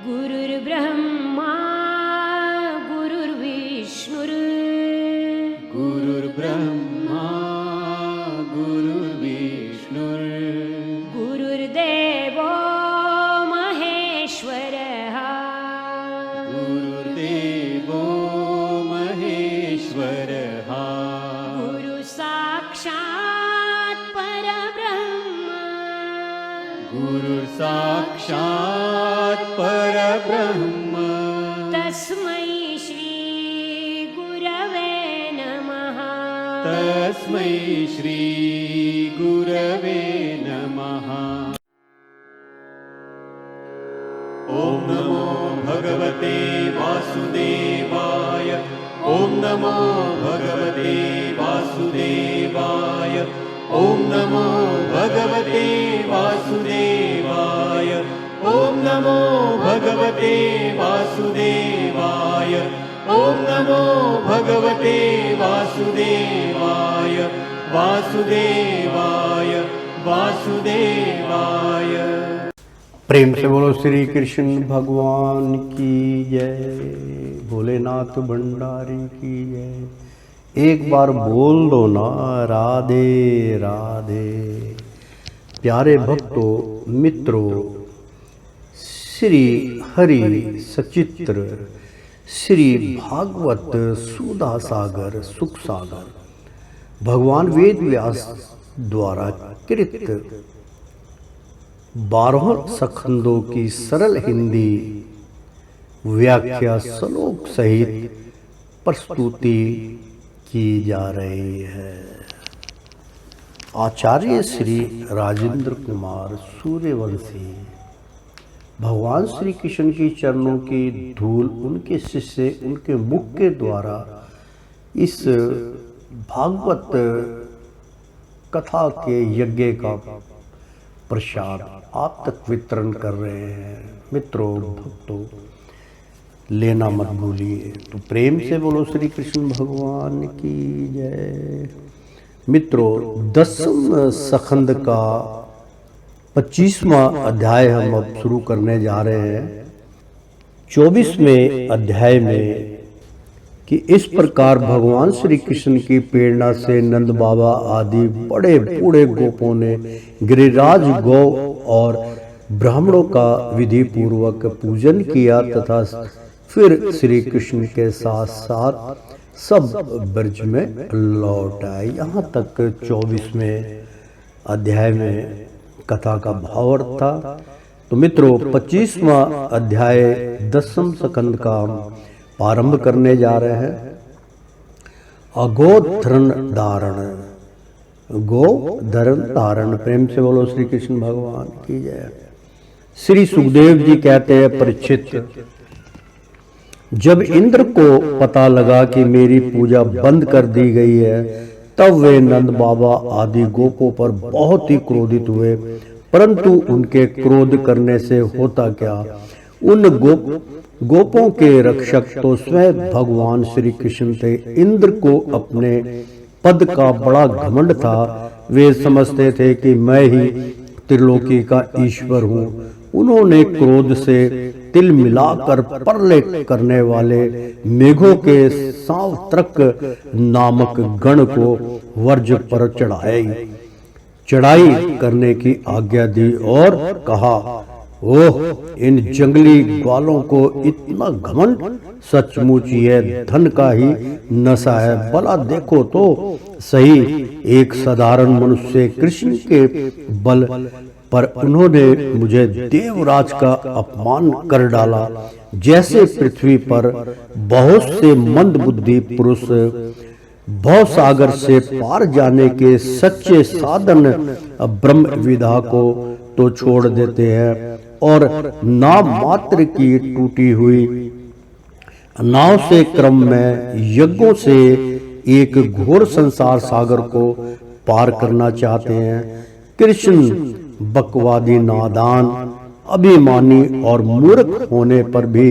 गुरुर्ब्रह्मा गुरुर्विष्णुर् गुरुर्ब्रह्मा गुरुर्विष्णुर् गुरुर्देवो महेश्वरः गुरुर्देवो महेश्वरः गुरुसाक्षात् परब्रह्म गुरुर्साक्षात् परब्रह्म तस्मै श्री गुरवे नमः तस्मै श्री गुरवे नमः। ॐ नमो भगवते वासुदेवाय ॐ नमो भगवते वासुदेवाय ॐ नमो भगवते वासुदेवाय ॐ नमो भगवते वासुदेवाय ॐ नमो भगवते वासुदेवाय वासुदेवाय वासुदेवाय। प्रेम से बोलो श्री कृष्ण भगवान की जय, भोलेनाथ भंडारी की जय। एक बार बोल दो ना राधे राधे। प्यारे भक्तों मित्रों, श्री हरि सचित्र श्री भागवत सुधा सागर सुख सागर भगवान वेद व्यास द्वारा कृत 12 सखंदों की सरल हिंदी व्याख्या श्लोक सहित प्रस्तुति की जा रही है। आचार्य श्री राजेंद्र कुमार सूर्यवंशी भगवान श्री कृष्ण की चरणों की धूल उनके शिष्य उनके मुख के द्वारा इस भागवत कथा के यज्ञ का प्रसाद आप तक वितरण कर रहे हैं। मित्रों भक्तों, लेना मत भूलिए। तो प्रेम से बोलो श्री कृष्ण भगवान की जय। मित्रों, 10वें सखंद का 25वां अध्याय हम अब शुरू करने जा रहे हैं। 24वें अध्याय में कि इस प्रकार भगवान श्री कृष्ण की प्रेरणा से नंद बाबा आदि बड़े बूढ़े गोपों ने गिरिराज गौ और ब्राह्मणों का विधि पूर्वक पूजन किया तथा फिर श्री कृष्ण के साथ साथ सब ब्रज में लौट आए। यहाँ तक 24वें अध्याय में कथा का भावार्थ था। तो मित्रों, 25वां अध्याय 10वें स्कंद का प्रारंभ करने जा रहे हैं। अगोधरण धारण, गो धरण धारण। प्रेम से बोलो श्री कृष्ण भगवान की जय। श्री सुखदेव जी कहते हैं, परीक्षित, जब इंद्र को पता लगा कि मेरी पूजा बंद कर दी गई है, तब वे नंद बाबा आदि गोपों पर बहुत ही क्रोधित हुए। परंतु उनके क्रोध करने से होता क्या, उन गोपों के रक्षक तो स्वयं भगवान श्री कृष्ण थे। इंद्र को अपने पद का बड़ा घमंड था। वे समझते थे कि मैं ही त्रिलोकी का ईश्वर हूँ। उन्होंने क्रोध से तिल मिलाकर प्रलय करने वाले मेघों के सांवत्रक नामक गण को वर्ज पर चढ़ाई करने की आज्ञा दी और कहा, ओह, इन जंगली ग्वालों को इतना घमंड, सचमुच यह धन का ही नशा है। भला देखो तो सही, एक साधारण मनुष्य कृष्ण के बल पर उन्होंने मुझे देवराज का अपमान कर डाला। जैसे पृथ्वी पर बहुत से मंद बुद्धि पुरुष भवसागर से पार जाने के सच्चे साधन ब्रह्म विद्या को तो छोड़ देते हैं और नाम मात्र की टूटी हुई नाव से क्रम में यज्ञों से एक घोर संसार सागर को पार करना चाहते हैं। कृष्ण बकवादी, नादान, अभिमानी और मूर्ख होने पर भी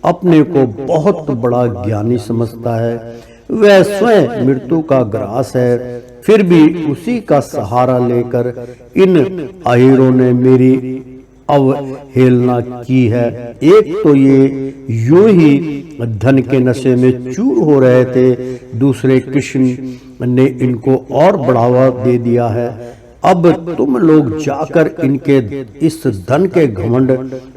अपने को बहुत बड़ा ज्ञानी समझता है। वह स्वयं मृत्यु का ग्रास है, फिर भी उसी का सहारा लेकर इन अहीरों ने मेरी अवहेलना की है। एक तो ये यूं ही धन के नशे में चूर हो रहे थे, दूसरे कृष्ण ने इनको और बढ़ावा दे दिया है। अब तुम लोग जाकर इनके इस धन के घमंड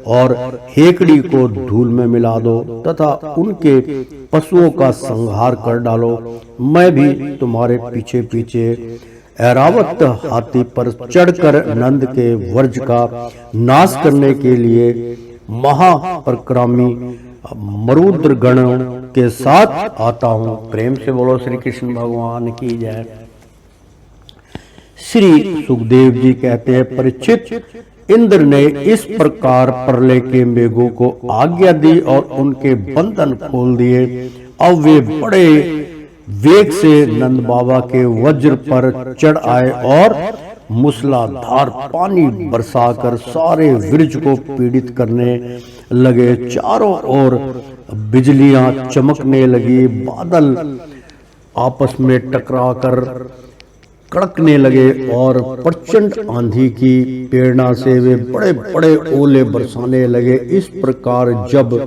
और हेकड़ी को धूल में मिला दो तथा उनके पशुओं का संहार कर डालो। मैं भी तुम्हारे पीछे पीछे ऐरावत हाथी पर चढ़कर नंद के वर्ज का नाश करने के लिए महापराक्रमी मरुद्र गणों के साथ आता हूँ। प्रेम से बोलो श्री कृष्ण भगवान की जय। श्री सुखदेव जी कहते हैं, परीक्षित, इंद्र ने इस प्रकार प्रलय के मेघों को आज्ञा दी और उनके बंधन खोल दिए। अब वे बड़े वेग से नंद बाबा के वज्र पर चढ़ आए और मूसलाधार पानी बरसाकर सारे वृक्ष को पीड़ित करने लगे। चारों ओर बिजलियां चमकने लगी, बादल आपस में टकराकर कड़कने लगे और प्रचंड आंधी की प्रेरणा से वे बड़े बड़े ओले बरसाने लगे। इस प्रकार जब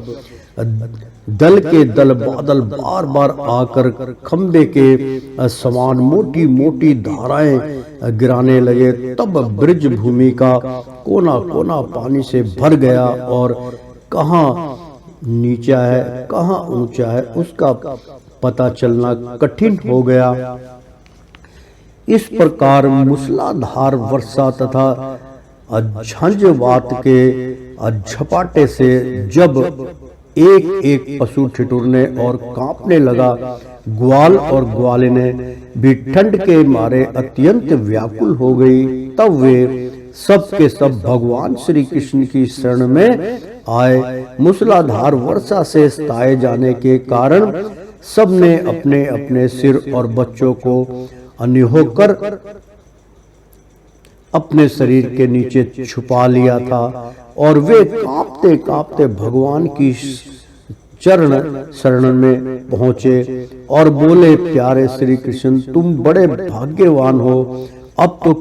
दल के दल बादल बार बार आकर खंबे के समान मोटी मोटी धाराएं गिराने लगे, तब ब्रज भूमि का कोना कोना पानी से भर गया और कहाँ नीचा है कहाँ ऊंचा है उसका पता चलना कठिन हो गया। इस प्रकार मूसलाधार वर्षा तथा झंझवात के झपाटे से जब एक एक पशु ठिठुरने और कांपने लगा, ग्वाल और ग्वालिने भी ठंड के मारे अत्यंत व्याकुल हो गई। तब वे सब के सब भगवान श्री कृष्ण की शरण में आए। मूसलाधार वर्षा से सताए जाने के कारण सबने अपने अपने सिर और बच्चों को अनिहोकर अपने शरीर के नीचे छुपा लिया था और वे कांपते कांपते भगवान की चरण शरण में पहुंचे और बोले, प्यारे श्री कृष्ण, तुम बड़े भाग्यवान हो। अब तो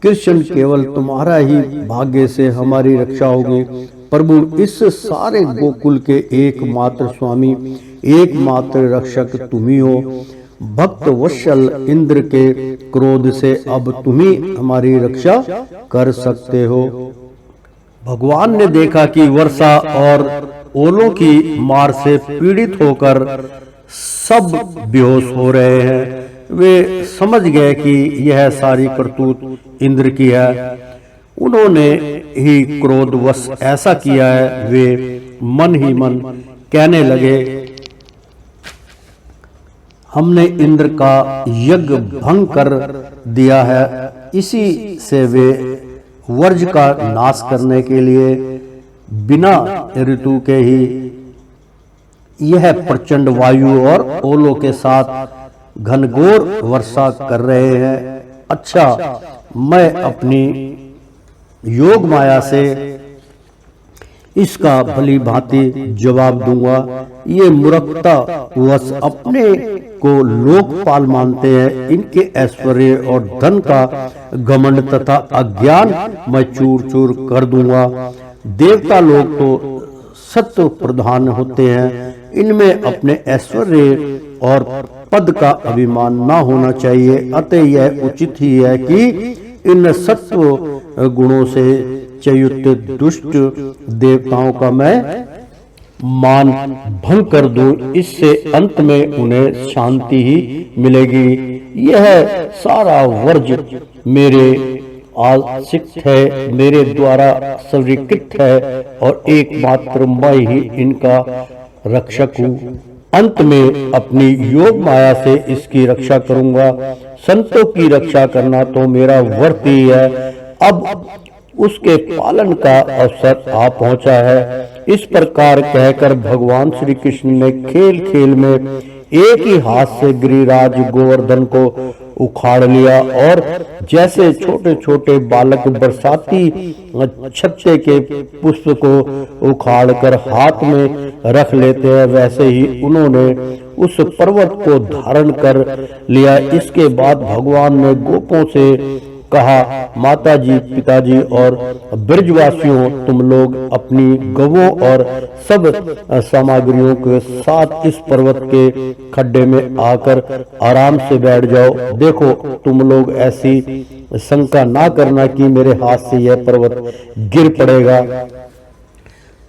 कृष्ण केवल तुम्हारा ही भाग्य से हमारी रक्षा होगी। प्रभु, इस सारे गोकुल के एकमात्र स्वामी, एकमात्र रक्षक तुम ही हो। भक्त वत्सल इंद्र के क्रोध से अब तुम ही हमारी रक्षा कर सकते हो। भगवान ने देखा कि वर्षा और ओलों की मार से पीड़ित होकर सब बेहोश हो रहे हैं। वे समझ गए कि यह सारी करतूत इंद्र की है। उन्होंने ही क्रोधवश ऐसा किया है। वे मन ही मन कहने लगे, हमने इंद्र का यज्ञ भंग कर दिया है। इसी से वे वर्ज का नाश करने के लिए बिना ऋतु के ही यह प्रचंड वायु और ओलों के साथ घनघोर वर्षा कर रहे हैं। अच्छा, मैं अपनी योग माया से इसका भली भांति जवाब दूंगा। ये मूर्खता वश अपने को लोकपाल मानते हैं। इनके ऐश्वर्य और धन का घमंड तथा अज्ञान मैं चूर चूर कर दूंगा। देवता लोग तो सत्व प्रधान होते हैं। इनमें अपने ऐश्वर्य और पद का अभिमान न होना चाहिए। अतः यह उचित ही है कि इन सत्व गुणों से चयुक्त दुष्ट देवताओं का मैं मान भंग कर दूं। इससे अंत में उन्हें शांति ही मिलेगी। यह सारा वर्ज मेरे आश्रित है, मेरे द्वारा स्वीकृत है और एकमात्र मैं ही इनका रक्षक हूँ। अंत में अपनी योग माया से इसकी रक्षा करूंगा। संतों की रक्षा करना तो मेरा व्रत ही है। अब उसके पालन का अवसर आ पहुंचा है। इस प्रकार कहकर भगवान श्री कृष्ण ने खेल खेल में एक ही हाथ से गिरिराज गोवर्धन को उखाड़ लिया और जैसे छोटे छोटे बालक बरसाती छत्ते के पुष्प को उखाड़कर हाथ में रख लेते हैं, वैसे ही उन्होंने उस पर्वत को धारण कर लिया। इसके बाद भगवान ने गोपों से कहा, माताजी, पिताजी और ब्रजवासियों, तुम लोग अपनी गवों और सब सामग्रियों के साथ इस पर्वत के खड्डे में आकर आराम से बैठ जाओ। देखो, तुम लोग ऐसी शंका ना करना कि मेरे हाथ से यह पर्वत गिर पड़ेगा।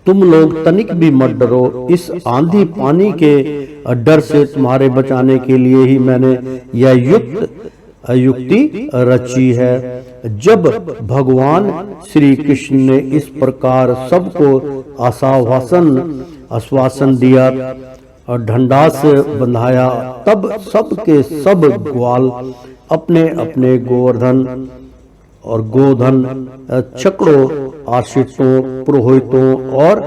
तुम लोग तनिक भी मत डरो। इस आंधी पानी के डर से तुम्हारे बचाने के लिए ही मैंने यह युक्ति रची है। जब भगवान श्री कृष्ण ने इस प्रकार सबको आश्वासन दिया और ढंडा से बंधाया, तब सब के सब ग्वाल अपने अपने गोधन छकड़ों, आश्रितों, पुरोहितों और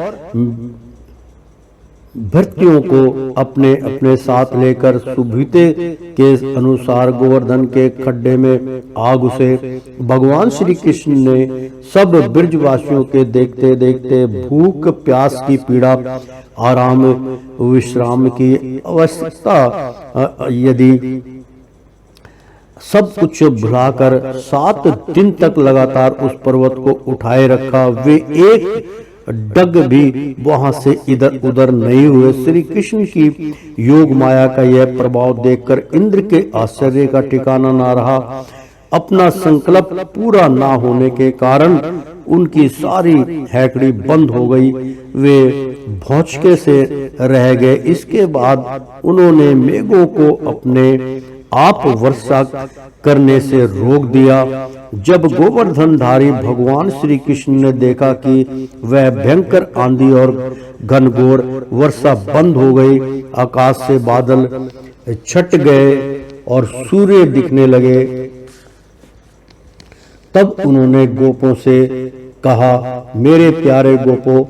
भृत्यों को अपने अपने साथ लेकर सुविधि के अनुसार गोवर्धन के खड्डे में आग घुसे। भगवान श्री कृष्ण ने सब ब्रजवासियों के देखते देखते भूख प्यास की पीड़ा, आराम विश्राम की आवश्यकता यदि सब कुछ भुलाकर 7 दिन तक लगातार उस पर्वत को उठाए रखा। वे एक डग भी वहां से इधर उधर नहीं हुए। श्री कृष्ण की योग माया का यह प्रभाव देखकर इंद्र के आश्चर्य का ठिकाना ना रहा। अपना संकल्प पूरा ना होने के कारण उनकी सारी हैकड़ी बंद हो गई। वे भौचके से रह गए। इसके बाद उन्होंने मेघों को अपने आप वर्षा करने से रोक दिया। जब गोवर्धनधारी भगवान श्री कृष्ण ने देखा कि वह भयंकर आंधी और घनघोर वर्षा बंद हो गई, आकाश से बादल छट गए और सूर्य दिखने लगे, तब उन्होंने गोपों से कहा, मेरे प्यारे गोपों,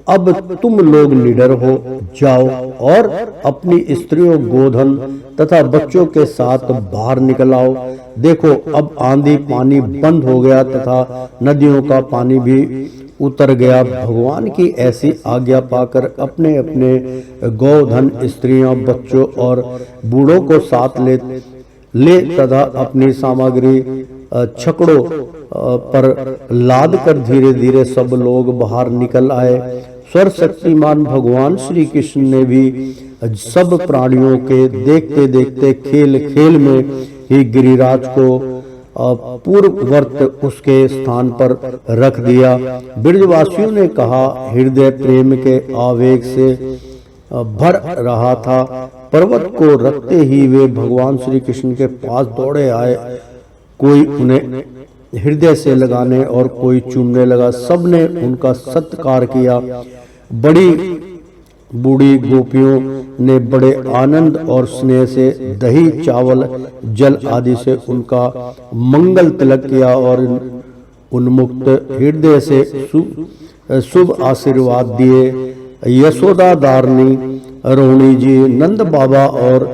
अब तुम लोग निडर हो जाओ और अपनी स्त्रियों, गोधन तथा बच्चों के साथ बाहर निकल आओ। देखो, अब आंधी पानी बंद हो गया तथा नदियों का पानी भी उतर गया। भगवान की ऐसी आज्ञा पाकर अपने अपने गोधन, स्त्रियों, बच्चों और बूढ़ों को साथ ले तथा अपनी सामग्री छकड़ों पर लाद कर धीरे धीरे सब लोग बाहर निकल आए। सर्वशक्तिमान भगवान श्री कृष्ण ने भी सब प्राणियों के देखते देखते खेल खेल में ही गिरिराज को पूर्ववर्त उसके स्थान पर रख दिया। ब्रजवासियों ने कहा, हृदय प्रेम के आवेग से भर रहा था। पर्वत को रखते ही वे भगवान श्री कृष्ण के पास दौड़े आए। कोई उन्हें हृदय से लगाने और कोई चूमने लगा। सबने उनका सत्कार किया। बड़ी बूढ़ी गोपियों ने बड़े आनंद और स्नेह से दही, चावल, जल आदि से उनका मंगल तिलक किया और उन्मुक्त हृदय से शुभ आशीर्वाद दिए। यशोदा दारनी, रोहिणी जी, नंद बाबा और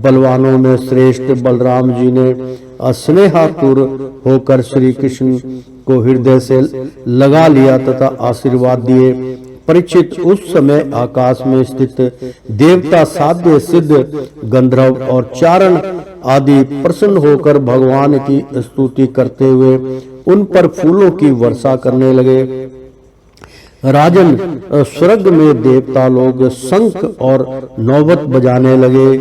बलवानों में श्रेष्ठ बलराम जी ने स्नेहातुर होकर श्री कृष्ण को हृदय से लगा लिया तथा आशीर्वाद दिए। परीक्षित, उस समय आकाश में स्थित देवता, साध्य, सिद्ध, गंधर्व और चारण आदि प्रसन्न होकर भगवान की स्तुति करते हुए उन पर फूलों की वर्षा करने लगे। राजन, स्वर्ग में देवता लोग शंख और नौबत बजाने लगे।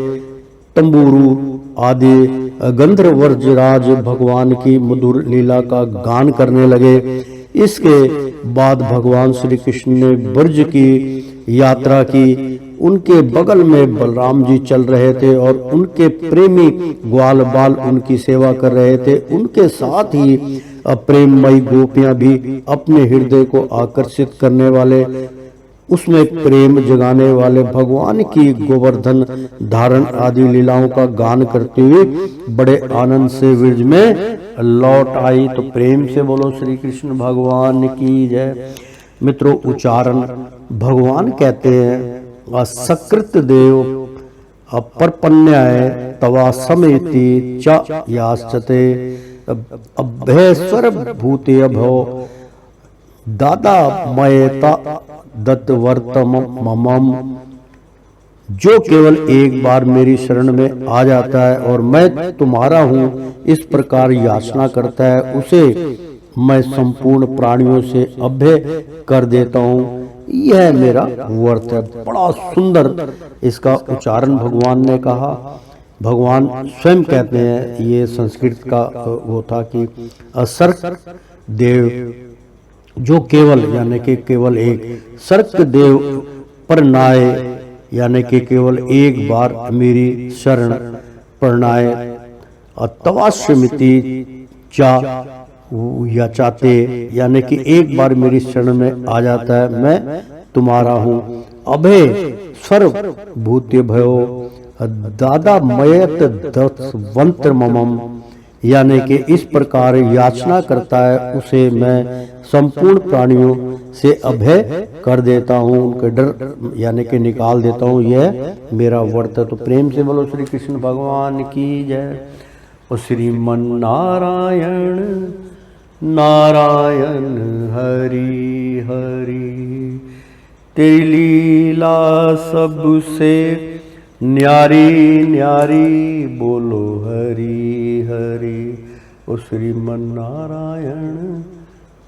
तंबूरू आदि गंधर्वराज भगवान की मधुर लीला का गान करने लगे। इसके बाद भगवान श्री कृष्ण ने ब्रज की यात्रा की। उनके बगल में बलराम जी चल रहे थे और उनके प्रेमी ग्वाल बाल उनकी सेवा कर रहे थे। उनके साथ ही प्रेममयी गोपियां भी अपने हृदय को आकर्षित करने वाले, उसमें प्रेम जगाने वाले भगवान की गोवर्धन धारण आदि लीलाओं का गान करते हुए बड़े आनंद से ब्रज में लौट आई। तो प्रेम से बोलो श्री कृष्ण भगवान की जय। मित्रों, उच्चारण भगवान कहते हैं, सकृत देव परपन्याय तवा समेति च याश्चते अभ्यस्वर भूते अभो दादा मयता दत्तवर्तम ममम जो केवल एक बार मेरी शरण में आ जाता है और मैं तुम्हारा हूँ इस प्रकार याचना करता है, उसे मैं संपूर्ण प्राणियों से अभय कर देता हूँ। यह मेरा व्रत है। बड़ा सुंदर इसका उच्चारण भगवान ने कहा। भगवान स्वयं कहते हैं, ये संस्कृत का वो था कि सर्क देव जो केवल यानी कि केवल एक सर्क देव परनाए यानी कि केवल एक बार मेरी शरण परनाए तवाश्रमिति चा या चाहते यानी कि एक बार मेरी शरण में आ जाता है, मैं तुम्हारा हूँ। अभय सर्व भूत्य भयो दादा मयत दत्वंत्र ममम यानी कि इस प्रकार याचना करता है, उसे मैं संपूर्ण प्राणियों से अभय कर देता हूँ, उनके डर यानी कि निकाल देता हूँ। यह मेरा व्रत है। तो प्रेम से बोलो श्री कृष्ण भगवान की जय। और श्रीमन नारायण नारायण हरि हरि, तेरी लीला सबसे न्यारी न्यारी, बोलो हरि हरि। ओ श्रीमन नारायण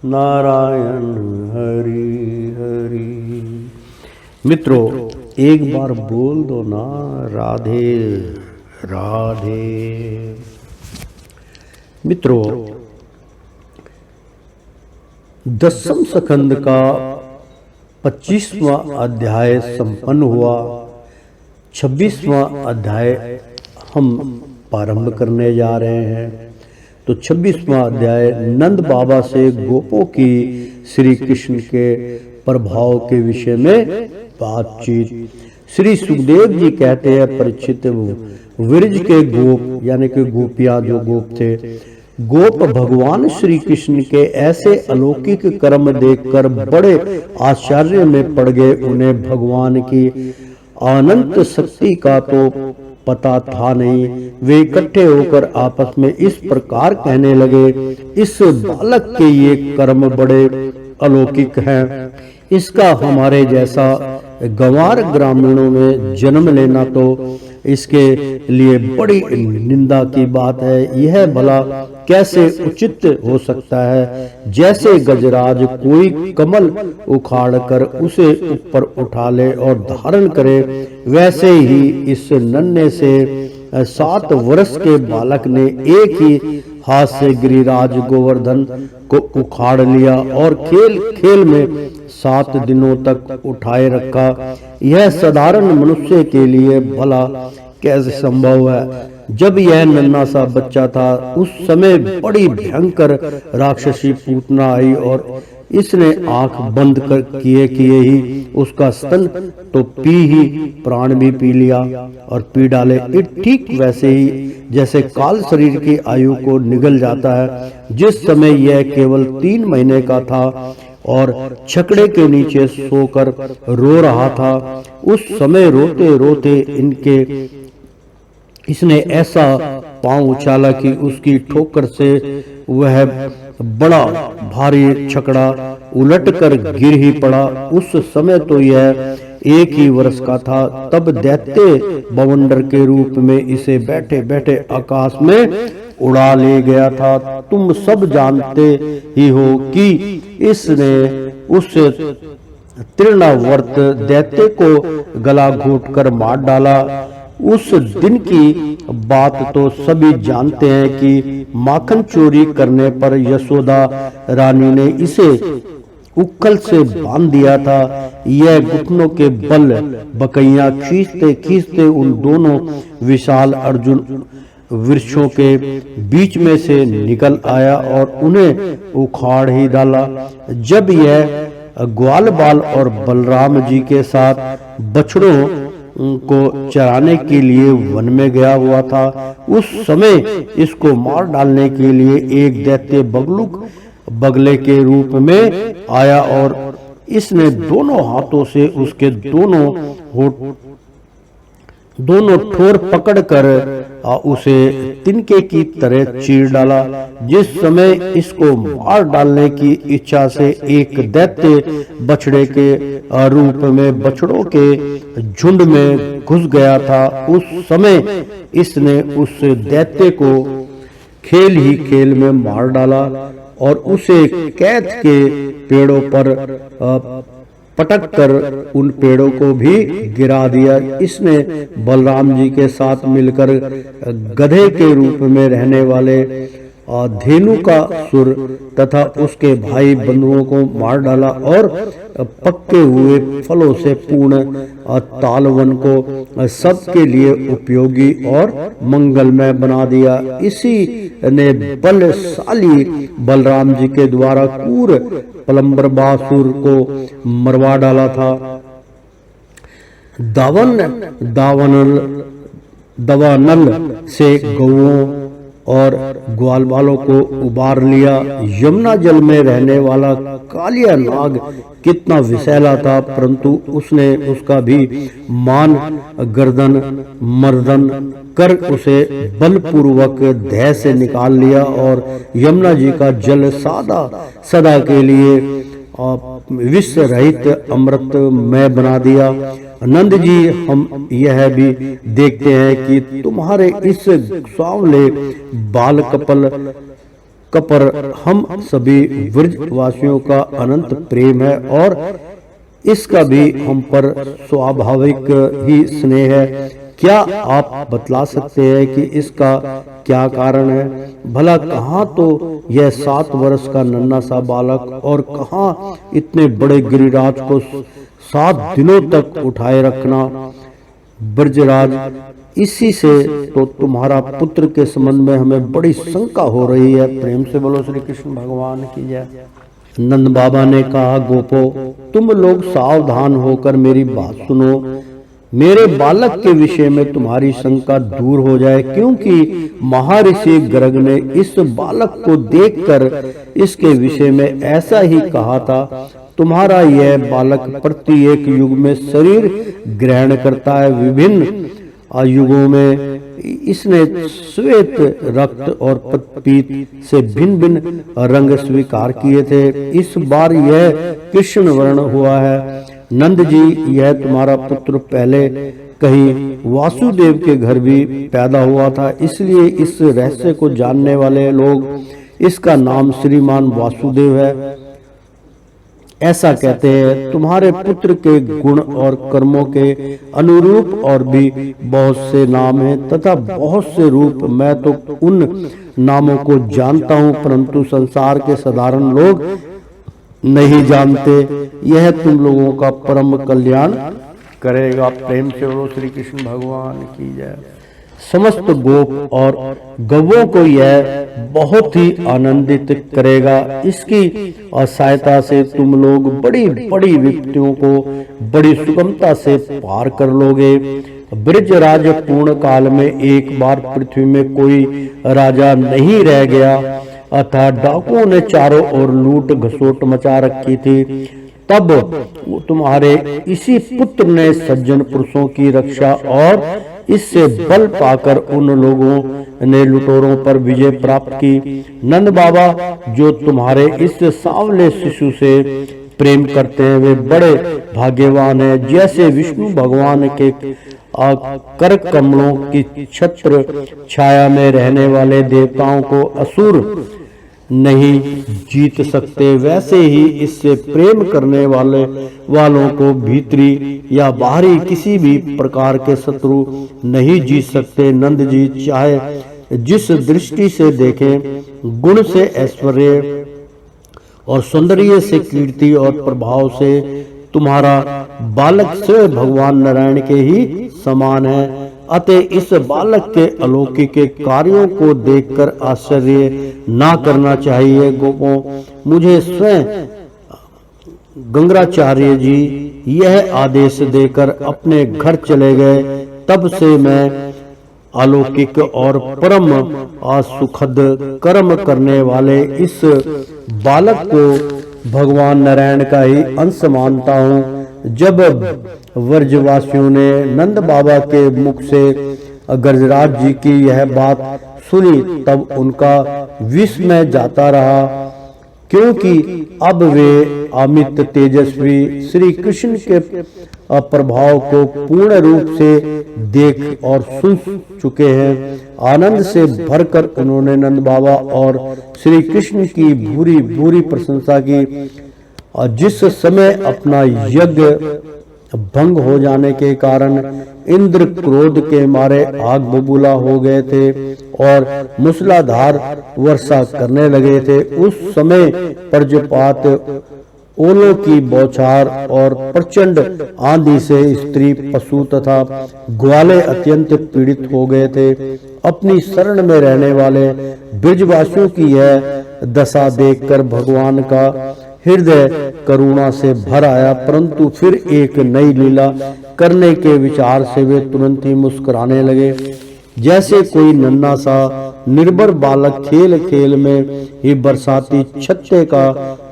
नारायण हरि हरि। मित्रों, एक बार बोल दो ना राधे राधे। मित्रों, दसम स्कंद का 25वां अध्याय संपन्न हुआ। 26वां अध्याय हम प्रारंभ करने जा रहे हैं। तो 26वां अध्याय नंद बाबा से गोपों की श्री कृष्ण के प्रभाव के विषय में बातचीत। श्री सुखदेव जी कहते हैं, परीक्षित विरज के गोप यानी कि गोपियां जो गोप थे, गोप भगवान श्री कृष्ण के ऐसे अलौकिक कर्म देखकर बड़े आश्चर्य में पड़ गए। उन्हें भगवान की अनंत शक्ति का तो पता था नहीं। वे इकट्ठे होकर आपस में इस प्रकार कहने लगे, इस बालक के ये कर्म बड़े अलौकिक हैं, इसका हमारे जैसा गंवार ग्रामीणों में जन्म लेना तो इसके लिए बड़ी निंदा की बात है। यह भला कैसे उचित हो सकता है, जैसे गजराज कोई कमल उखाड़कर उसे ऊपर उठा ले और धारण करे, वैसे ही इस नन्हे से 7 वर्ष के बालक ने एक ही हाथ से गिरिराज गोवर्धन को उखाड़ लिया और खेल खेल में 7 दिनों तक उठाए रखा। यह साधारण मनुष्य के लिए भला कैसे संभव है। जब यह नन्हा सा बच्चा था, उस समय बड़ी भयंकर राक्षसी पूतना आई और इसने आंख बंद कर किए ही उसका स्तन तो पी ही प्राण भी पी लिया और पी डाले। ठीक वैसे ही जैसे काल शरीर की आयु को निगल जाता है। जिस समय यह केवल 3 महीने का था और छकड़े के नीचे सोकर रो रहा था, उस समय रोते रोते इसने ऐसा पांव उछाला कि उसकी ठोकर से वह बड़ा भारी छकड़ा उलटकर गिर ही पड़ा। उस समय तो यह 1 ही वर्ष का था। तब दैत्य बवंडर के रूप में इसे बैठे बैठे आकाश में उड़ा ले गया था। तुम सब जानते ही हो कि इसने उस तृणावर्त दैत्य को गला घोंटकर मार डाला। उस दिन की बात तो सभी जानते हैं कि माखन चोरी करने पर यशोदा रानी ने इसे उखल से बांध दिया था। यह घुटनों के बल बकैया खींचते खींचते उन दोनों विशाल अर्जुन वृक्षों के बीच में से निकल आया और उन्हें उखाड़ ही डाला। जब यह ग्वाल बाल और बलराम जी के साथ बछड़ों को चराने के लिए वन में गया हुआ था, उस समय इसको मार डालने के लिए एक दैत्य बगले के रूप में आया और इसने दोनों हाथों से उसके दोनों होठ दोनों ठोर पकड़कर उसे तिनके की तरह चीर डाला। जिस समय इसको मार डालने की इच्छा से एक दैत्य बछड़े के रूप में बछड़ों के झुंड में घुस गया था, उस समय इसने उस दैत्य को खेल ही खेल में मार डाला और उसे कैथ के पेड़ों पर पटक कर उन पेड़ों को भी गिरा दिया। इसने बलराम जी के साथ मिलकर गधे के रूप में रहने वाले धेनु का सुर तथा उसके भाई बंधुओं को मार डाला और पक्के हुए फलों से पूर्ण तालवन को सबके लिए उपयोगी और मंगलमय बना दिया। इसी ने बलशाली बलराम जी के द्वारा क्रूर पलम्बरबासुर को मरवा डाला था। दावानल से गौओं और ग्वाल वालों को उबार लिया। यमुना जल में रहने वाला कालिया नाग कितना विषैला था, परंतु उसने उसका भी मान गर्दन मर्दन कर उसे बलपूर्वक देह से निकाल लिया और यमुना जी का जल सदा के लिए विष रहित अमृत में बना दिया। नंद जी, हम यह भी देखते हैं कि तुम्हारे इस सांवले बाल कपर हम सभी व्रजवासियों का अनंत प्रेम है और इसका भी हम पर स्वाभाविक ही स्नेह है। क्या आप बतला सकते हैं कि इसका क्या कारण है? भला कहाँ तो यह 7 वर्ष का नन्हा सा बालक और कहाँ इतने बड़े गिरिराज को 7 दिनों तक उठाए रखना? ब्रजराज, इसी से तो तुम्हारा पुत्र के संबंध में हमें बड़ी शंका हो रही है। प्रेम से बोलो श्री कृष्ण भगवान की जय। नंद बाबा ने कहा, गोपो, तुम लोग सावधान होकर मेरी बात सुनो। मेरे बालक के विषय में तुम्हारी शंका दूर हो जाए, क्योंकि महर्षि गर्ग ने इस बालक को देखकर इसके विषय में ऐसा ही कहा था। तुम्हारा यह बालक प्रत्येक युग में शरीर ग्रहण करता है। विभिन्न युगों में इसने श्वेत रक्त और पीत से भिन्न भिन्न रंग स्वीकार किए थे। इस बार यह कृष्ण वर्ण हुआ है। नंद जी, यह तुम्हारा पुत्र पहले कहीं वासुदेव के घर भी पैदा हुआ था, इसलिए इस रहस्य को जानने वाले लोग इसका नाम श्रीमान वासुदेव है ऐसा कहते हैं। तुम्हारे पुत्र के गुण और कर्मों के अनुरूप और भी बहुत से नाम हैं तथा बहुत से रूप। मैं तो उन नामों को जानता हूँ, परंतु संसार के साधारण लोग नहीं जानते। यह तुम लोगों का परम कल्याण करेगा। प्रेम से बोलो श्री कृष्ण भगवान की जय। समस्त गोप और गवों को यह बहुत ही आनंदित करेगा। इसकी सहायता से तुम लोग बड़ी बड़ी विपत्तियों को बड़ी सुगमता से पार कर लोगे। ब्रजराज पूर्ण काल में एक बार पृथ्वी में कोई राजा नहीं रह गया, अर्थात डाकुओं ने चारों ओर लूट घसोट मचा रखी थी। तब तुम्हारे इसी पुत्र ने सज्जन पुरुषों की रक्षा और इससे बल पाकर उन लोगों ने लुटेरों पर विजय प्राप्त की। नंद बाबा, जो तुम्हारे इस सांवले शिशु से प्रेम करते हैं वे बड़े भाग्यवान हैं। जैसे विष्णु भगवान के कर कमलों की छत्र छाया में रहने वाले देवताओं को असुर नहीं जीत सकते, वैसे ही इससे प्रेम करने वालों को भीतरी या बाहरी किसी भी प्रकार के शत्रु नहीं जीत सकते। नंद जी, चाहे जिस दृष्टि से देखें, गुण से ऐश्वर्य और सौंदर्य से कीर्ति और प्रभाव से तुम्हारा बालक स्वयं भगवान नारायण के ही समान है। अतः इस बालक के अलौकिक कार्यों को देखकर आश्चर्य ना करना चाहिए। गोपों, मुझे स्वयं गंगराचार्य जी यह आदेश देकर अपने घर चले गए। तब से मैं अलौकिक और परम सुखद कर्म करने वाले इस बालक को भगवान नारायण का ही अंश मानता हूँ। जब व्रजवासियों ने नंद बाबा के मुख से गजराज जी की यह बात सुनी तब उनका विस्मय जाता रहा, क्योंकि अब वे अमित तेजस्वी श्री कृष्ण के प्रभाव को पूर्ण रूप से देख और सुन चुके हैं। आनंद से भरकर उन्होंने नंद बाबा और श्री कृष्ण की भूरी भूरी प्रशंसा की। और जिस समय अपना यज्ञ भंग हो जाने के कारण इंद्र क्रोध के मारे आग बबूला हो गए थे और मूसलाधार वर्षा करने लगे थे, उस समय वज्रपात, ओलों की बौछार और प्रचंड आंधी से स्त्री, पशु तथा ग्वाले अत्यंत पीड़ित हो गए थे। अपनी शरण में रहने वाले ब्रजवासियों की यह दशा देखकर भगवान का हृदय करुणा से भर आया, परंतु फिर एक नई लीला करने के विचार से वे तुरंत ही मुस्कुराने लगे। जैसे कोई नन्हा सा निर्भर बालक खेल खेल में ही बरसाती छत्ते का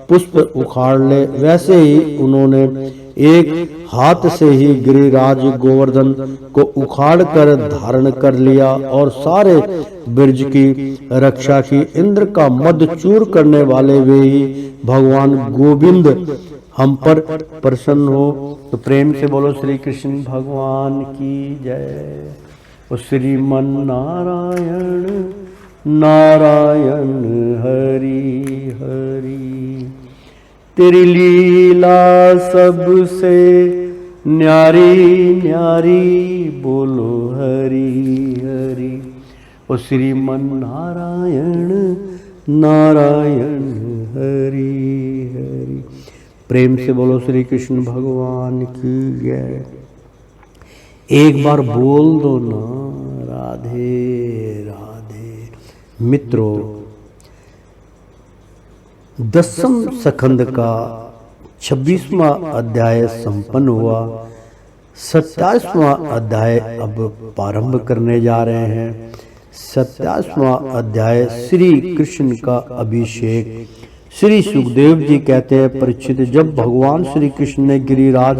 पुष्प उखाड़ ले, वैसे ही उन्होंने एक हाथ से ही गिरिराज गोवर्धन को उखाड़ कर धारण कर लिया और सारे ब्रज की रक्षा की। इंद्र का मद चूर करने वाले वे ही भगवान गोविंद हम पर प्रसन्न हो। तो प्रेम से बोलो श्री कृष्ण भगवान की जय। श्रीमन नारायण नारायण हरि हरि, तेरी लीला सबसे न्यारी न्यारी, बोलो हरि हरि। ओ श्रीमन नारायण नारायण हरि हरि, प्रेम से बोलो श्री कृष्ण भगवान की जय। एक बार बोल दो ना राधे राधे। मित्रों, 10वें सखंड का 26वां अध्याय संपन्न हुआ। 27वां अध्याय अब प्रारंभ करने जा रहे हैं। 27वां अध्याय श्री कृष्ण का अभिषेक। श्री सुखदेव जी कहते हैं, परीक्षित, जब भगवान श्री कृष्ण ने गिरिराज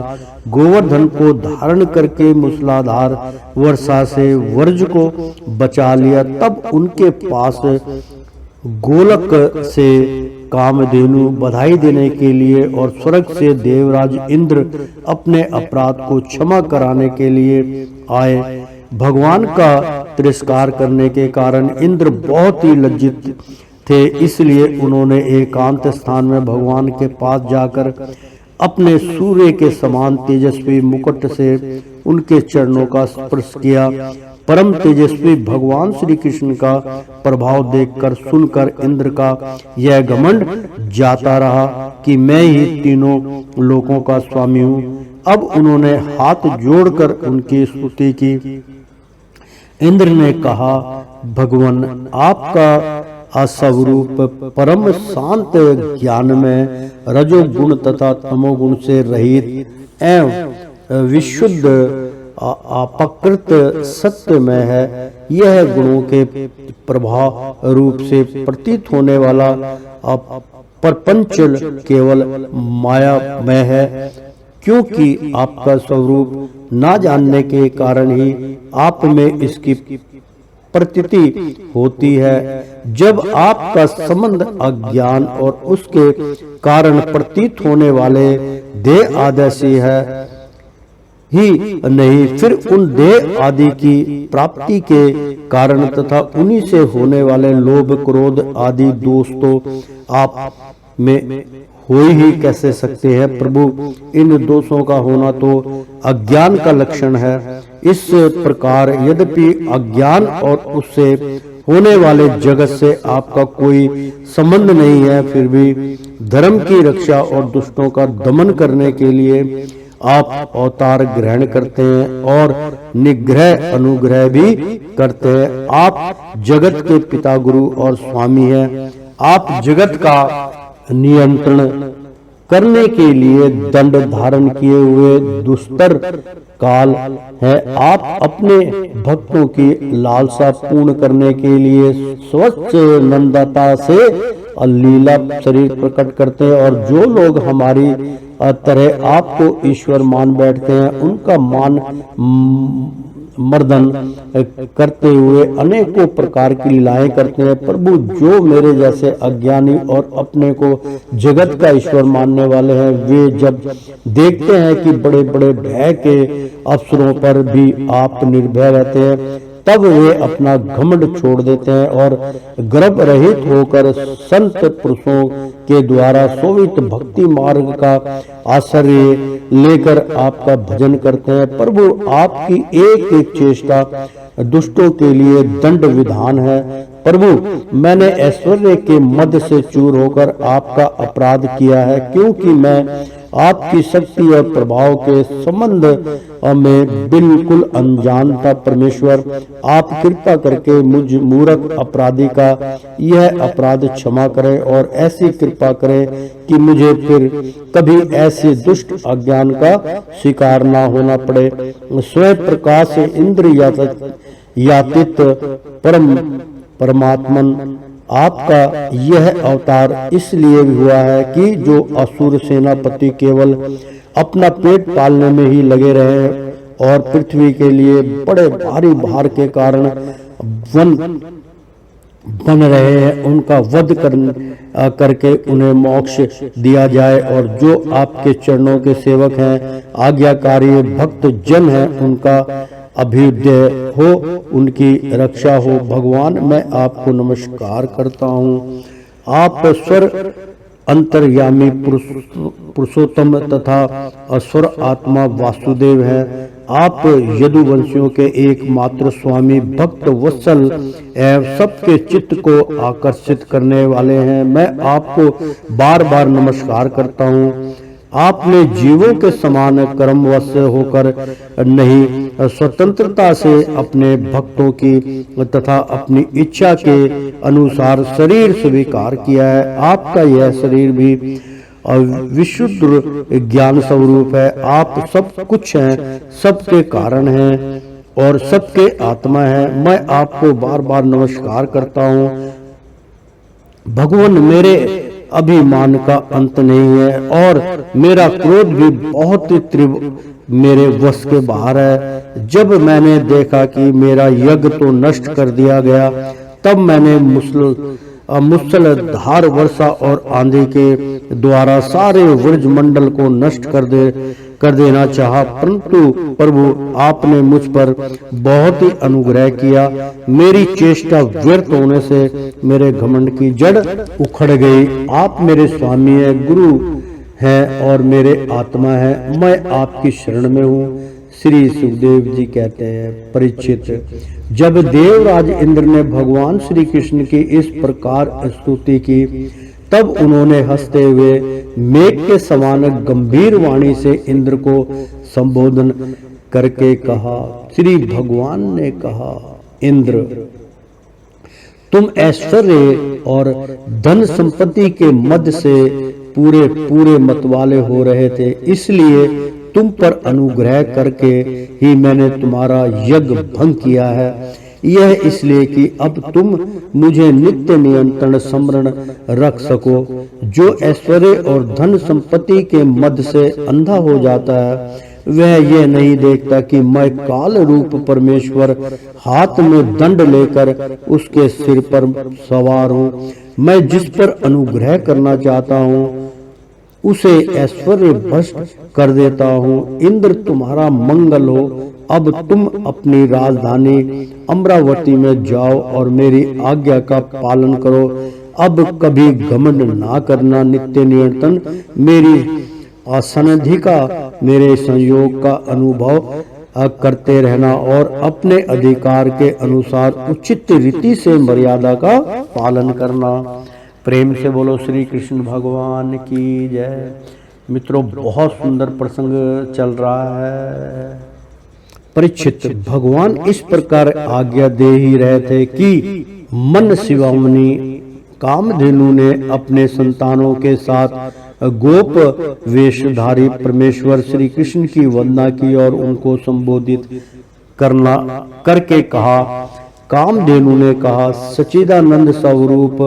गोवर्धन को धारण करके मूसलाधार वर्षा से वर्ज को बचा लिया, तब उनके पास गोलक से कामधेनु बधाई देने के लिए और स्वर्ग से देवराज इंद्र अपने अपराध को क्षमा कराने के लिए आए। भगवान का तिरस्कार करने के कारण इंद्र बहुत ही लज्जित थे, इसलिए उन्होंने एकांत स्थान में भगवान के पास जाकर अपने सूर्य के समान तेजस्वी मुकुट से उनके चरणों का स्पर्श किया। परम तेजस्वी भगवान श्री कृष्ण का प्रभाव देखकर सुनकर इंद्र का यह घमंड जाता रहा कि मैं ही तीनों लोकों का स्वामी हूँ। अब उन्होंने हाथ जोड़कर उनकी स्तुति की। इंद्र ने कहा, भगवान, आपका असवरूप परम शांत ज्ञान में रजोगुण तथा तमोगुण से रहित एवं विशुद्ध अपकृत सत्य में है। यह गुणों के प्रभाव रूप से प्रतीत होने वाला प्रपंच केवल माया में है, क्योंकि आपका स्वरूप ना जानने के कारण ही आप में इसकी प्रतीति होती है। जब आपका संबंध अज्ञान और उसके कारण प्रतीत होने वाले देह आदि से है ही नहीं, फिर उन देह आदि की प्राप्ति के कारण तथा उन्हीं से होने वाले लोभ, क्रोध आदि दोष तो आप में हो ही कैसे सकते हैं प्रभु। इन दोषों का होना तो अज्ञान का लक्षण है। इस प्रकार यद्यपि अज्ञान और उससे होने वाले जगत से आपका कोई संबंध नहीं है, फिर भी धर्म की रक्षा और दुष्टों का दमन करने के लिए आप अवतार ग्रहण करते हैं और निग्रह अनुग्रह भी करते हैं। आप जगत के पिता, गुरु और स्वामी हैं। आप जगत का नियंत्रण करने के लिए दंड धारण किए हुए दुस्तर काल है। आप अपने भक्तों की लालसा पूर्ण करने के लिए स्वच्छ नंदता से लीला शरीर प्रकट करते हैं, और जो लोग हमारी तरह आपको ईश्वर मान बैठते हैं उनका मान मर्दन करते हुए अनेकों प्रकार की लीलाएं करते हैं। प्रभु, जो मेरे जैसे अज्ञानी और अपने को जगत का ईश्वर मानने वाले हैं, वे जब देखते हैं कि बड़े बड़े भय के अवसरों पर भी आप निर्भय रहते हैं, तब वे अपना घमंड छोड़ देते हैं और गर्भ रहित होकर संत पुरुषों के द्वारा शोभित भक्ति मार्ग का आश्रय लेकर आपका भजन करते हैं। प्रभु, आपकी एक एक चेष्टा दुष्टों के लिए दंड विधान है। प्रभु, मैंने ऐश्वर्य के मद से चूर होकर आपका अपराध किया है, क्योंकि मैं आपकी शक्ति और प्रभाव के संबंध में बिल्कुल अनजान था। परमेश्वर, आप कृपा करके मुझ मूर्ख अपराधी का यह अपराध क्षमा करें और ऐसी कृपा करें कि मुझे फिर कभी ऐसे दुष्ट अज्ञान का शिकार ना होना पड़े। स्वयं प्रकाश इंद्र यातित परमात्मन, आपका यह अवतार इसलिए हुआ है कि जो असुर सेनापति केवल अपना पेट पालने में ही लगे रहे और पृथ्वी के लिए बड़े भारी भार के कारण बन रहे हैं, उनका वध करके उन्हें मोक्ष दिया जाए। और जो आपके चरणों के सेवक हैं, आज्ञाकारी भक्त जन हैं, उनका अभ्युदय हो, उनकी रक्षा हो। भगवान, मैं आपको नमस्कार करता हूँ। आप स्वर अंतर्यामी पुरुषोत्तम तथा अस्वर आत्मा वासुदेव हैं। आप यदुवंशियों के एकमात्र स्वामी, भक्त वत्सल एवं सबके चित्त को आकर्षित करने वाले हैं। मैं आपको बार बार नमस्कार करता हूँ। आपने जीवों के समान कर्मवश होकर नहीं, स्वतंत्रता से अपने भक्तों की तथा अपनी इच्छा के अनुसार शरीर स्वीकार किया है। आपका यह शरीर भी विशुद्ध ज्ञान स्वरूप है। आप सब कुछ हैं, सबके कारण हैं और सबके आत्मा है। मैं आपको बार बार नमस्कार करता हूँ। भगवान, मेरे अभिमान का अंत नहीं है और मेरा क्रोध भी बहुत तीव्र मेरे वश के बाहर है। जब मैंने देखा कि मेरा यज्ञ तो नष्ट कर दिया गया, तब मैंने मूसलाधार वर्षा और आंधी के द्वारा सारे व्रज मंडल को नष्ट कर देना चाहा, परंतु प्रभु, आपने मुझ पर बहुत ही अनुग्रह किया। मेरी चेष्टा व्यर्थ होने से मेरे घमंड की जड़ उखड़ गई। आप मेरे स्वामी हैं, गुरु हैं और मेरे आत्मा है। मैं आपकी शरण में हूँ। श्री सुखदेव जी कहते हैं, परीक्षित, जब देवराज इंद्र ने भगवान श्री कृष्ण की इस प्रकार स्तुति की, तब उन्होंने हंसते हुए मेघ के समान गंभीर वाणी से इंद्र को संबोधन करके कहा। श्री भगवान ने कहा, इंद्र, तुम ऐश्वर्य और धन संपत्ति के मद से पूरे मतवाले हो रहे थे, इसलिए तुम पर अनुग्रह करके ही मैंने तुम्हारा यज्ञ भंग किया है। यह इसलिए कि अब तुम मुझे नित्य नियंत्रण स्मरण रख सको। जो ऐश्वर्य और धन संपत्ति के मद से अंधा हो जाता है, वह यह नहीं देखता कि मैं काल रूप परमेश्वर हाथ में दंड लेकर उसके सिर पर सवार हूँ। मैं जिस पर अनुग्रह करना चाहता हूँ उसे ऐश्वर्य भ्रष्ट कर देता हूँ। इंद्र, तुम्हारा मंगल हो। अब तुम अपनी राजधानी अमरावती में जाओ और मेरी आज्ञा का पालन करो। अब कभी घमंड ना करना, नित्य नियंत्रण मेरी असन्निधि का, मेरे संयोग का अनुभव करते रहना और अपने अधिकार के अनुसार उचित रीति से मर्यादा का पालन करना। प्रेम से बोलो श्री कृष्ण भगवान की जय। मित्रों, बहुत सुंदर प्रसंग चल रहा है। परीक्षित, भगवान इस प्रकार आज्ञा दे ही रहे थे कि मन शिवामणि कामधेनु ने अपने संतानों के साथ गोप वेशधारी परमेश्वर श्री कृष्ण की वंदना की और उनको संबोधित करके कहा। कामधेनु ने कहा, सच्चिदानंद स्वरूप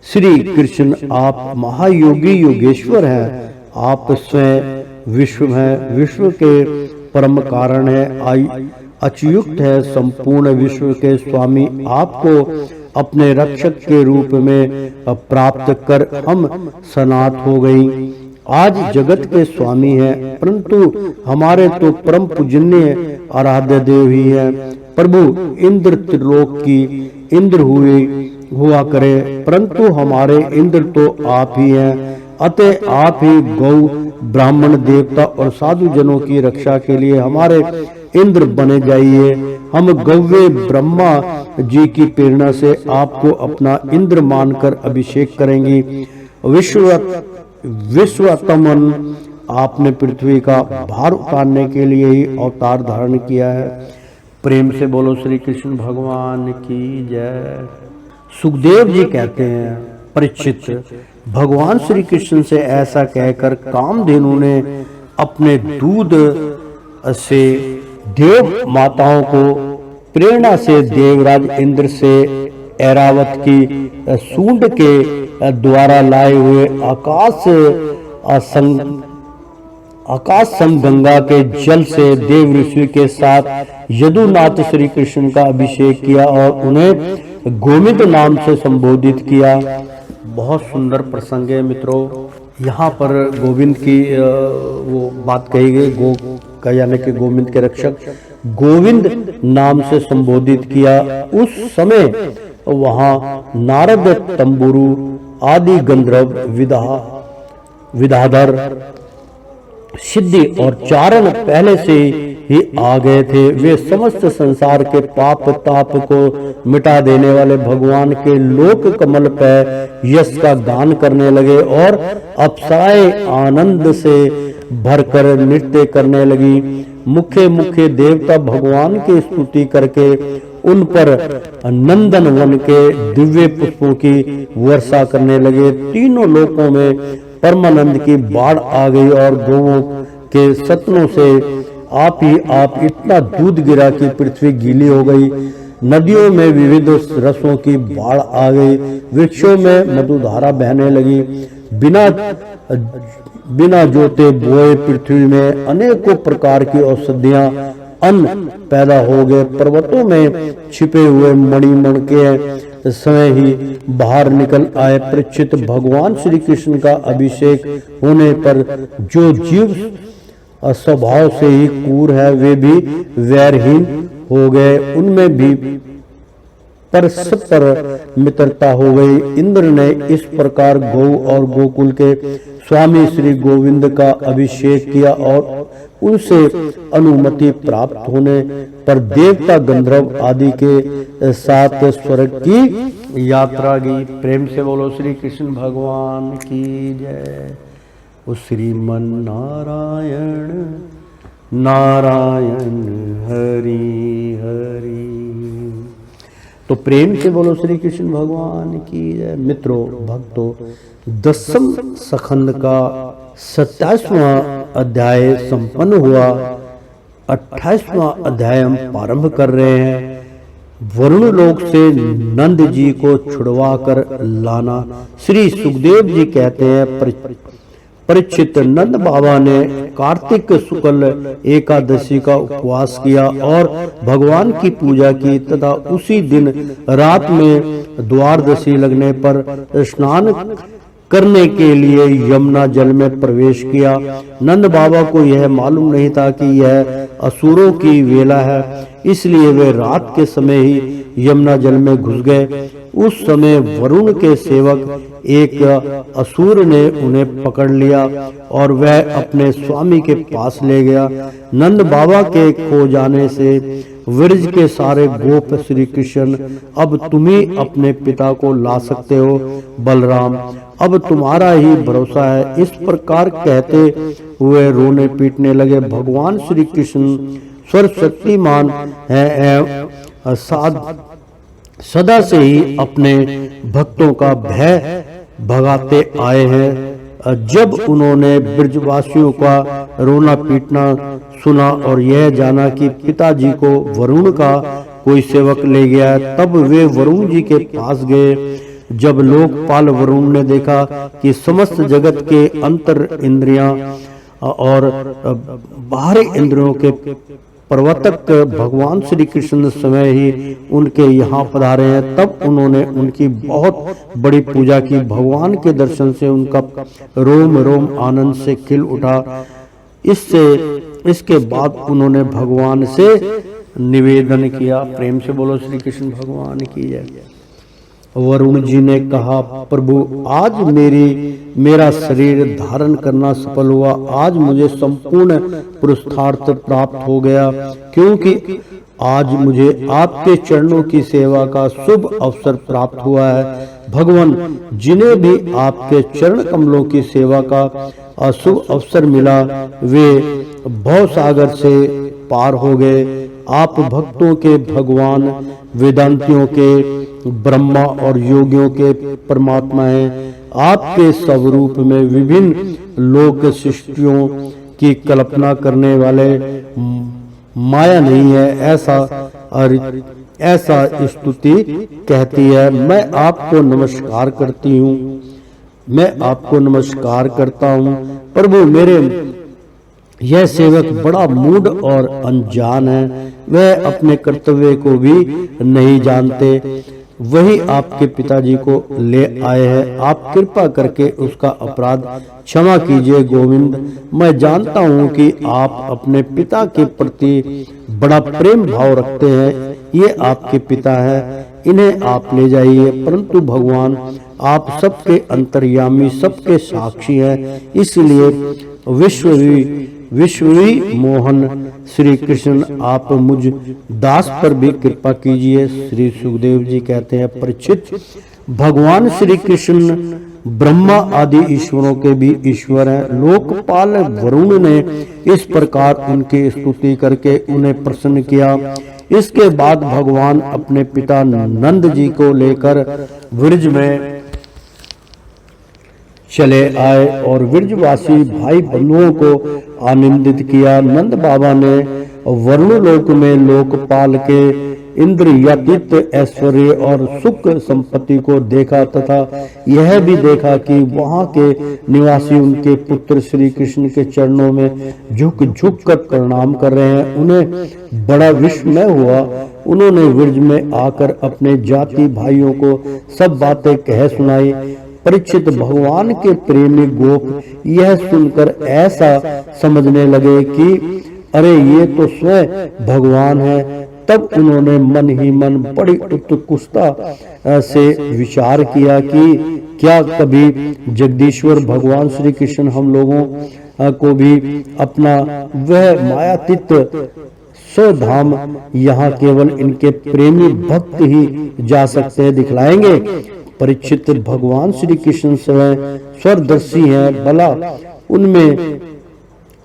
श्री कृष्ण आप महायोगी योगेश्वर हैं, आप स्वयं विश्व हैं, विश्व के परम कारण है, अच्युत है, संपूर्ण विश्व के स्वामी आपको अपने रक्षक के रूप में प्राप्त कर हम सनात हो गई। आज जगत के स्वामी हैं, परंतु हमारे तो परम पूजनीय आराध्य देव ही हैं। प्रभु इंद्र त्रिलोक की इंद्र हुआ करे, परंतु हमारे इंद्र तो आप ही हैं। अतः आप ही गौ ब्राह्मण देवता और साधु जनों की रक्षा के लिए हमारे इंद्र बने जाइए। हम गौवे ब्रह्मा जी की प्रेरणा से आपको अपना इंद्र मानकर अभिषेक करेंगे। विश्वतमन आपने पृथ्वी का भार उतारने के लिए ही अवतार धारण किया है। प्रेम से बोलो श्री कृष्ण भगवान की जय। सुखदेव जी कहते हैं, परीक्षित, भगवान श्री कृष्ण से ऐसा कहकर कामधेनु ने अपने दूध से देव माताओं को प्रेरणा से देवराज इंद्र से ऐरावत की सूंड के द्वारा लाए हुए आकाश संग गंगा के जल से देव ऋषि के साथ यदुनाथ श्री कृष्ण का अभिषेक किया और उन्हें गोविंद नाम से संबोधित किया। बहुत सुंदर प्रसंग है मित्रों। यहाँ पर गोविंद की वो बात कही गई, गो का यानी कि गोविंद के रक्षक गोविंद नाम से संबोधित किया। उस समय वहाँ नारद, तंबुरु आदि गंधर्व, विद्याधर, सिद्धि और चारण पहले से ही आ गए थे। वे समस्त संसार के पाप ताप को मिटा देने वाले भगवान के लोक कमल पर यश का गान करने लगे और अप्सराएं आनंद से भरकर नृत्य करने लगी। मुख्य मुख्य देवता भगवान की स्तुति करके उन पर नंदन वन के दिव्य पुष्पों की वर्षा करने लगे। तीनों लोकों में परमानंद की बाढ़ आ गई और गौओं के सतनों से आप ही आप इतना दूध गिरा कि पृथ्वी गीली हो गई। नदियों में विविध रसों की बाढ़ आ गई, वृक्षों में मधुधारा बहने लगी। बिना जोते बोए पृथ्वी में अनेकों प्रकार की औषधियां अन्न पैदा हो गए। पर्वतों में छिपे हुए मणिमण के समय ही बाहर निकल आए। परीक्षित, भगवान श्री कृष्ण का अभिषेक होने पर जो जीव स्वभाव से ही क्रूर है वे भी वैरहीन हो गए, उनमें भी परस्पर मित्रता हो गई। इंद्र ने इस प्रकार गौ और गोकुल के स्वामी श्री गोविंद का अभिषेक किया और उनसे अनुमति प्राप्त होने पर देवता, गंधर्व आदि के साथ स्वर्ग की यात्रा की। प्रेम से बोलो श्री कृष्ण भगवान की जय। श्रीमन नारायण नारायण हरि हरि। तो प्रेम से बोलो श्री कृष्ण भगवान की जय। मित्रों, भक्तों, 10वें सखंड का 27वां अध्याय संपन्न हुआ। 28वां अध्याय हम प्रारंभ कर रहे हैं। वरुण लोक से नंद जी को छुड़वा कर लाना। श्री सुखदेव जी कहते हैं, परीक्षित, नंद बाबा ने कार्तिक शुक्ल एकादशी का उपवास किया और भगवान की पूजा की तथा उसी दिन रात में द्वादशी लगने पर स्नान करने के लिए यमुना जल में प्रवेश किया। नंद बाबा को यह मालूम नहीं था कि यह असुरों की वेला है, इसलिए वे रात के समय ही यमुना जल में घुस गए। उस समय वरुण के सेवक एक असुर ने उन्हें पकड़ लिया और वह अपने स्वामी के पास ले गया। नंद बाबा के खो जाने से व्रज के सारे गोप, श्री कृष्ण, अब तुम ही अपने पिता को ला सकते हो। बलराम, अब तुम्हारा ही भरोसा है। इस प्रकार कहते हुए रोने पीटने लगे। भगवान श्री कृष्ण सर्वशक्तिमान है, सदा से ही अपने भक्तों का भय भगाते आए हैं। जब उन्होंने ब्रजवासियों का रोना पीटना सुना और यह जाना कि पिताजी को वरुण का कोई सेवक ले गया, तब वे वरुण जी के पास गए। जब लोकपाल वरुण ने देखा कि समस्त जगत के अंतर इंद्रियां और बाहरी इंद्रियों के प्रवर्तक भगवान श्री कृष्ण समय ही उनके यहाँ पधारे हैं, तब उन्होंने उनकी बहुत बड़ी पूजा की। भगवान के दर्शन से उनका रोम रोम आनंद से खिल उठा। इसके बाद उन्होंने भगवान से निवेदन किया। प्रेम से बोलो श्री कृष्ण भगवान की जय। वरुण जी ने कहा, प्रभु आज मेरा शरीर धारण करना सफल हुआ। आज मुझे संपूर्ण पुरुषार्थ प्राप्त हो गया, क्योंकि आज मुझे आपके चरणों की सेवा का शुभ अवसर प्राप्त हुआ है। भगवान, जिन्हें भी आपके चरण कमलों की सेवा का अशुभ अवसर मिला, वे भव सागर से पार हो गए। आप भक्तों के भगवान, वेदांतियों के ब्रह्मा और योगियों के परमात्मा हैं। आपके स्वरूप में विभिन्न लोक सृष्टियों की कल्पना करने वाले माया नहीं है, ऐसा स्तुति कहती है। मैं आपको नमस्कार करती हूँ, मैं आपको नमस्कार करता हूँ। प्रभु, मेरे यह सेवक बड़ा मूढ़ और अनजान है, वह अपने कर्तव्य को भी नहीं जानते। वही आपके पिताजी को ले आए हैं, आप कृपा करके उसका अपराध क्षमा कीजिए। गोविंद, मैं जानता हूँ कि आप अपने पिता के प्रति बड़ा प्रेम भाव रखते हैं। ये आपके पिता हैं, इन्हें आप ले जाइए। परंतु भगवान, आप सबके अंतर्यामी, सबके साक्षी हैं, इसलिए विश्ववी मोहन श्री कृष्ण, आप मुझ दास पर भी कृपा कीजिए। श्री सुखदेव जी कहते हैं, परीक्षित, भगवान श्री कृष्ण ब्रह्मा आदि ईश्वरों के भी ईश्वर हैं। लोकपाल वरुण ने इस प्रकार उनकी स्तुति करके उन्हें प्रसन्न किया। इसके बाद भगवान अपने पिता नंद जी को लेकर ब्रज में चले आए और ब्रजवासी भाई बंधुओं को आनंदित किया। नंद बाबा ने वरुण लोक में लोकपाल के इंद्रियातीत ऐश्वर्य और सुख संपत्ति को देखा तथा यह भी देखा कि वहां के निवासी उनके पुत्र श्री कृष्ण के चरणों में झुक झुक कर प्रणाम कर रहे हैं। उन्हें बड़ा विस्मय हुआ। उन्होंने ब्रज में आकर अपने जाति भाइयों को सब बातें कह सुनाई। परीक्षित, भगवान के प्रेमी गोप यह सुनकर ऐसा समझने लगे कि अरे ये तो स्वयं भगवान है। तब उन्होंने मन ही मन बड़ी उत्कृष्टता से विचार किया कि क्या कभी जगदीश्वर भगवान श्री कृष्ण हम लोगों को भी अपना वह मायातीत स्वधाम यहाँ केवल इनके प्रेमी भक्त ही जा सकते हैं दिखलाएंगे। परीक्षित, भगवान श्री कृष्ण स्वयं स्वरदर्शी हैं, भला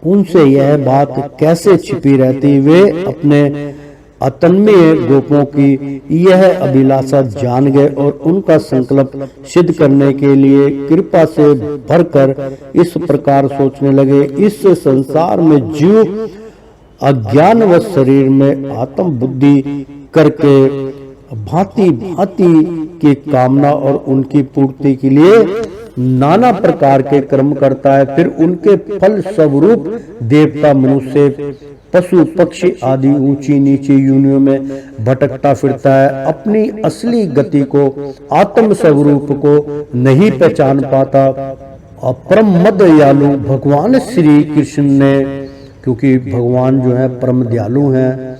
उनसे यह बात कैसे छिपी रहती। वे अपने अतन्मेय गोपों की यह अभिलाषा जान गए और उनका संकल्प सिद्ध करने के लिए कृपा से भरकर इस प्रकार सोचने लगे। इस संसार में जीव अज्ञान व शरीर में आत्म बुद्धि करके भांति भांति की कामना और उनकी पूर्ति के लिए नाना प्रकार के कर्म करता है। फिर उनके फल स्वरूप देवता, मनुष्य, पशु, पक्षी आदि ऊंची नीची योनियों में भटकता फिरता है। अपनी असली गति को, आत्म स्वरूप को नहीं पहचान पाता। परम दयालु भगवान श्री कृष्ण ने, क्योंकि भगवान जो है परम दयालु हैं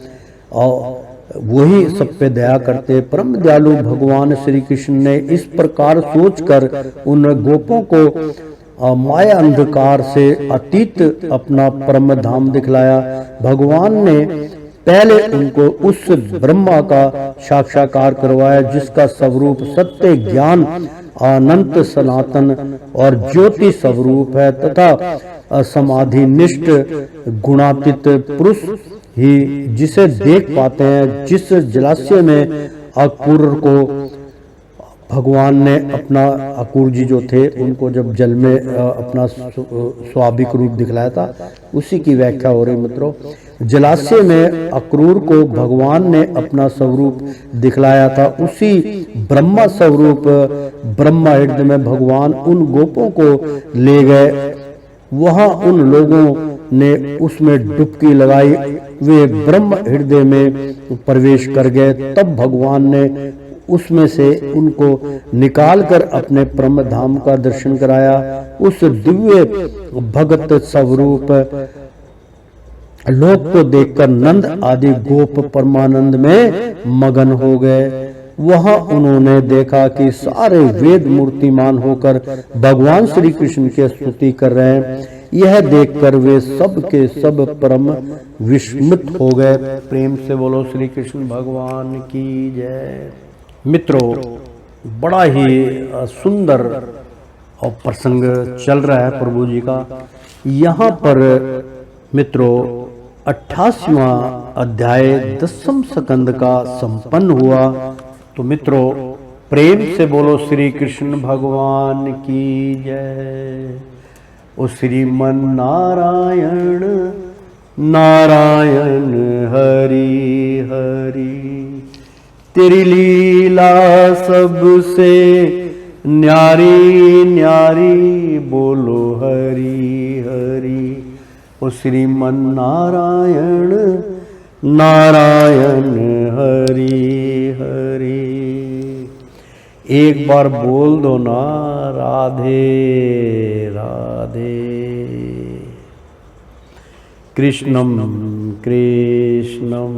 और वही सब पे दया करते, परम दयालु भगवान श्री कृष्ण ने इस प्रकार सोचकर उन गोपों को माया अंधकार से अतीत अपना परम धाम दिखलाया। भगवान ने पहले उनको उस ब्रह्मा का साक्षात्कार करवाया जिसका स्वरूप सत्य, ज्ञान, अनंत, सनातन और ज्योति स्वरूप है तथा समाधि निष्ठ गुणातीत पुरुष ही जिसे देख पाते हैं। जिस जलाशय में अक्रूर को भगवान ने अपना अक्रूर जी जो थे उनको जब जल में अपना स्वाभाविक रूप दिखलाया था, उसी की व्याख्या हो रही मित्रों। जलाशय में अक्रूर को भगवान ने अपना स्वरूप दिखलाया था, उसी ब्रह्मा स्वरूप ब्रह्मा हृदय में भगवान उन गोपों को ले गए। वहां उन लोगों ने उसमें डुबकी लगाई, वे ब्रह्म हृदय में प्रवेश कर गए। तब भगवान ने उसमें से उनको निकालकर अपने परम धाम का दर्शन कराया। उस दिव्य भगत स्वरूप लोक को देखकर नंद आदि गोप परमानंद में मगन हो गए। वहां उन्होंने देखा कि सारे वेद मूर्तिमान होकर भगवान श्री कृष्ण की स्तुति कर रहे हैं। यह देखकर वे सब के सब परम विस्मित हो गए। प्रेम से बोलो श्री कृष्ण भगवान की जय। मित्रों, बड़ा ही सुंदर और प्रसंग चल रहा है प्रभु जी का। यहाँ पर मित्रों 88वां अध्याय 10वें स्कंद का संपन्न हुआ। तो मित्रों, प्रेम से बोलो श्री कृष्ण भगवान की जय। ओ श्रीमन नारायण नारायण हरि हरि, तेरी लीला सबसे न्यारी न्यारी, बोलो हरि हरि। ओ श्रीमन नारायण नारायण हरि हरि। एक बार बोल दो ना, राधे राधे। कृष्णम कृष्णम